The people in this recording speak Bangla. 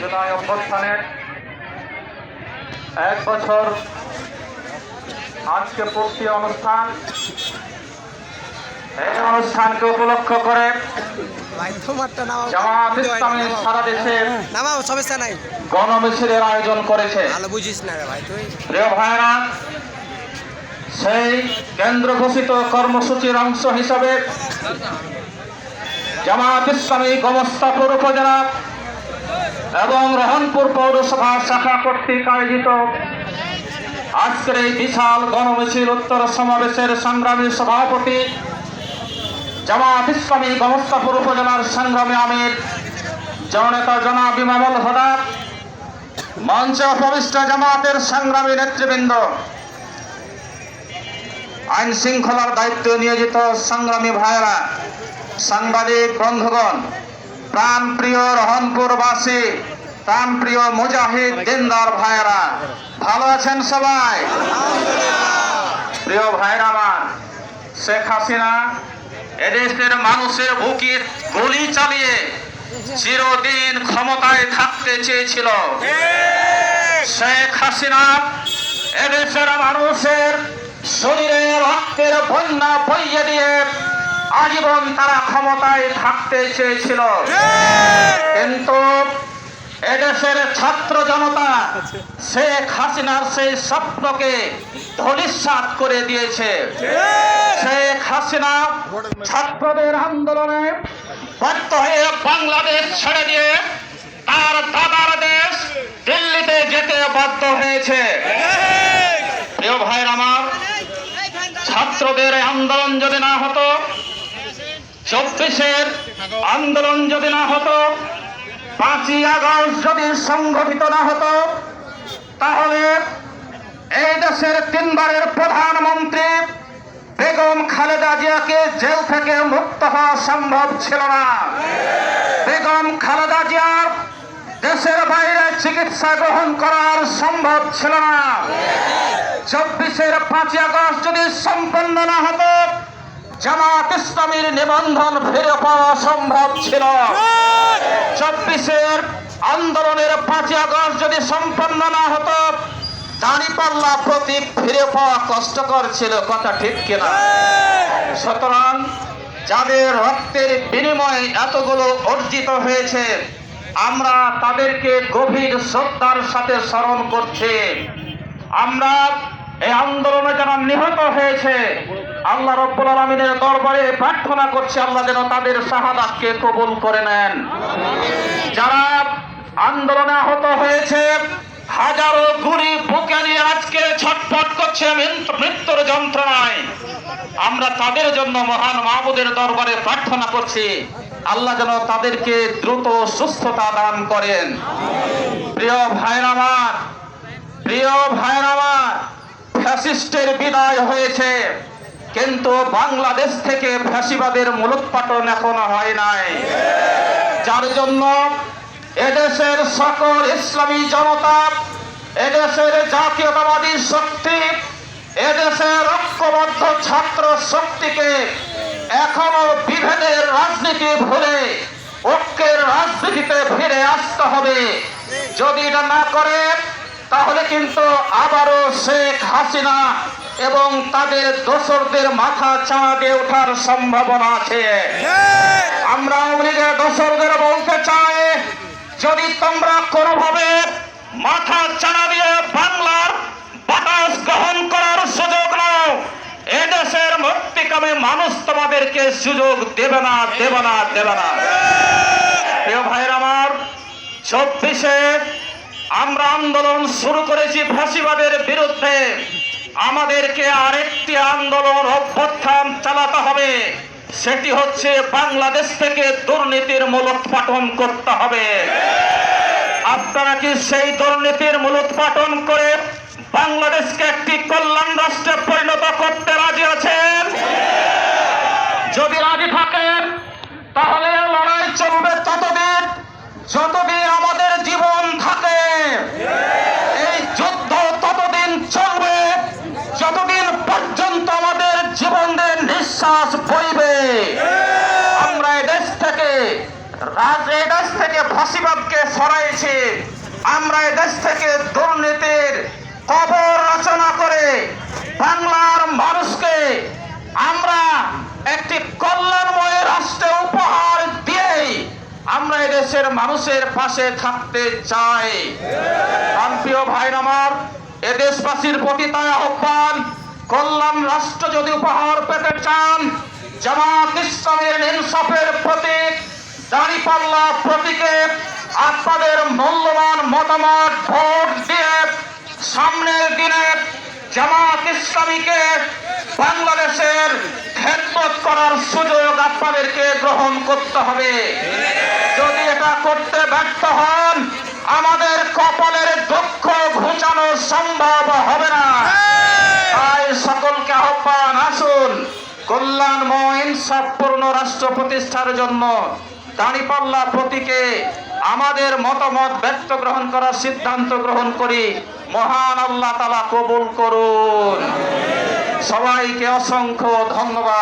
জুলাই অভ্যুত্থানের 1 বছর আজকে পূর্তি অনুষ্ঠান। এই অনুষ্ঠানকে উপলক্ষ করে জামায়াত ইসলামী সারা দেশে গণমিছিলের আয়োজন করেছে। প্রিয় ভাইরা, সেই কেন্দ্র ঘোষিত কর্মসূচির অংশ হিসাবে জামায়াত ইসলামী গোমস্তাপুর উপজেলা এবং রহনপুর পৌরসভা শাখা কর্তৃক আয়োজিত আজকের এই বিশাল গণমিছিল উত্তর সমাবেশের সংগ্রামী সভাপতি জামায়াত ইসলামী গোমস্তাপুর উপজেলার সংগ্রামী আমির জননেতা জনাব ইমামুল হুদা, মঞ্চে উপবিষ্ট জামায়াতের সংগ্রামী নেতৃবৃন্দ, আইন শৃঙ্খলার দায়িত্বে নিয়োজিত সংগ্রামী ভাইয়েরা, সাংবাদিক বন্ধুগণ, প্রাণপ্রিয় রহনপুরবাসী, প্রাণপ্রিয় মুজাহিদ দিনদার ভাইয়েরা, ভালো আছেন সবাই? প্রিয় ভাইরা আমার, শেখ হাসিনা এদেশের মানুষের বুকে গুলি চালিয়ে চিরদিন ক্ষমতায় থাকতে চেয়েছিল। শেখ হাসিনা এদেশের মানুষের শরীরে রক্তের বন্যা বইয়ে দিয়ে আজীবন তারা ক্ষমতায় থাকতে চেয়েছিল, কিন্তু এদেশের ছাত্র জনতা শেখ হাসিনার সেই স্বপ্নকে ধূলিসাৎ করে দিয়েছে। শেখ হাসিনা ছাত্রদের আন্দোলনে বাধ্য হয়ে বাংলাদেশ ছেড়ে দিয়ে তার দাদার দেশ দিল্লিতে যেতে বাধ্য হয়েছে। প্রিয় ভাইয়ের আমার, ছাত্রদের আন্দোলন যদি না হতো, 24-এর আন্দোলন যদি না হতো, 5ই আগস্ট যদি সংগঠিত না হতো, তাহলে এই দেশের 3 বারের প্রধানমন্ত্রী বেগম খালেদা জিয়াকে জেল থেকে মুক্ত হওয়া সম্ভব ছিল না। বেগম খালেদা জিয়ার দেশের বাইরে চিকিৎসা গ্রহণ করার সম্ভব ছিল না। 24-এর 5ই আগস্ট যদি সম্পন্ন না হতো, জামায়াত ইসলামীর নিবন্ধন ফিরে পাওয়া সম্ভব ছিল। 24-এর আন্দোলনের 5ই আগস্ট যদি সম্পন্ন না হতো, দাঁড়িপাল্লা প্রতীক ফিরে পাওয়া কষ্টকর ছিল। কথা ঠিক কিনা? সুতরাং যাদের রক্তের বিনিময়ে এতগুলো অর্জিত হয়েছে, আমরা তাদেরকে গভীর শ্রদ্ধার সাথে স্মরণ করছি। আমরা এই আন্দোলনে যারা নিহত হয়েছে, আল্লাহ রাব্বুল আলামিনের দরবারে প্রার্থনা করছি আল্লাহ যেন তাদের শাহাদাতকে কবুল করে নেন। যারা আন্দোলনে আহত হয়েছে, হাজারো গুলি বুকে নিয়ে আজকে ছটফট করছে মৃত্যুর যন্ত্রণায়, আমরা তাদের জন্য মহান মাহবুদের দরবারে প্রার্থনা করছি আল্লাহ যেন তাদেরকে দ্রুত সুস্থতা দান করেন। প্রিয় ভাইরা আমার, প্রিয় ভাইরা আমার, ফ্যাসিস্টের বিদায় হয়েছে, কিন্তু বাংলাদেশ থেকে ফ্যাসিবাদের মূলোৎপাটন এখনো হয় নাই। যার জন্য এদেশের সকল ইসলামী জনতা, এদেশের জাতীয়তাবাদী শক্তি, এদেশের ঐক্যবদ্ধ ছাত্র শক্তিকে এখনো বিভেদের রাজনীতি ভুলে ঐক্যের রাজনীতিতে ফিরে আসতে হবে। যদি এটা না করে, তাহলে কিন্তু আবারও শেখ হাসিনা এবং তাদের দোসরদের মাথা চাঁদা দিয়ে ওঠার সম্ভাবনা আছে। আমরা আওয়ামী লীগের দোসরদের বলতে চাই, যদি তোমরা কোনোভাবে মাথা চাঁদা দিয়ে বাংলার বাতাস গ্রহণ করার সুযোগ নাও, এদেশের মুক্তিকামী মানুষ তোমাদেরকে সুযোগ দেবে না, দেবে না, দেবে না। প্রিয় ভাইয়ের আমার, 24-এ আমরা আন্দোলন শুরু করেছি ফ্যাসিবাদের বিরুদ্ধে। আমাদেরকে আরেকটি আন্দোলন অভ্যুত্থান চালাতে হবে, সেটি হচ্ছে বাংলাদেশ থেকে দুর্নীতির মূলোৎপাটন করতে হবে। আপনারা কি সেই দুর্নীতির মূলোৎপাটন করে বাংলাদেশকে একটি কল্যাণ রাষ্ট্রে পরিণত করতে রাজি আছেন? যদি রাজি থাকেন, তাহলে লড়াই চলবে ততদিন যতদিন আমাদের জীবন থাকে। এই যুদ্ধ ততদিন চলবে যতদিন পর্যন্ত আমাদের জীবনের নিঃশ্বাস বইবে। আমরা এই দেশ থেকে ফাঁসিবাদকে সরাইছি। আমরা এই দেশ থেকে দুর্নীতির কবর রচনা করে বাংলার মানুষকে আমরা একটি কল্যাণময় রাষ্ট্র উপহার দিয়ে আমরা এই দেশের মানুষের পাশে থাকতে চাই। প্রিয় ভাইরা আমার, এ দেশবাসীর প্রতি তাই আহ্বান, কল্যাণ রাষ্ট্র যদি উপহার পেতে চান, জামাত ইসলামের ইনসাফের প্রতীক দাঁড়িপাল্লা প্রতীকে আপনাদের মূল্যবান মতামত ভোট দিয়ে সামনের দিনে জামাত ইসলামীকে বাংলাদেশের খেদমত করার সুযোগ আপনাদেরকে গ্রহণ করতে হবে। যদি এটা করতে ব্যর্থ হন, আমাদের কপালের দুঃখ ঘুচানো সম্ভব হবে না। তাই সকলকে আহ্বান, আসুন কল্যাণময় ইনসাফপূর্ণ রাষ্ট্র প্রতিষ্ঠার জন্য দাঁড়িপাল্লা প্রতীকে আমাদের মতামত ব্যক্ত গ্রহণ করার সিদ্ধান্ত গ্রহণ করি। মহান আল্লাহ তাআলা কবুল করুন। সবাইকে অসংখ্য ধন্যবাদ।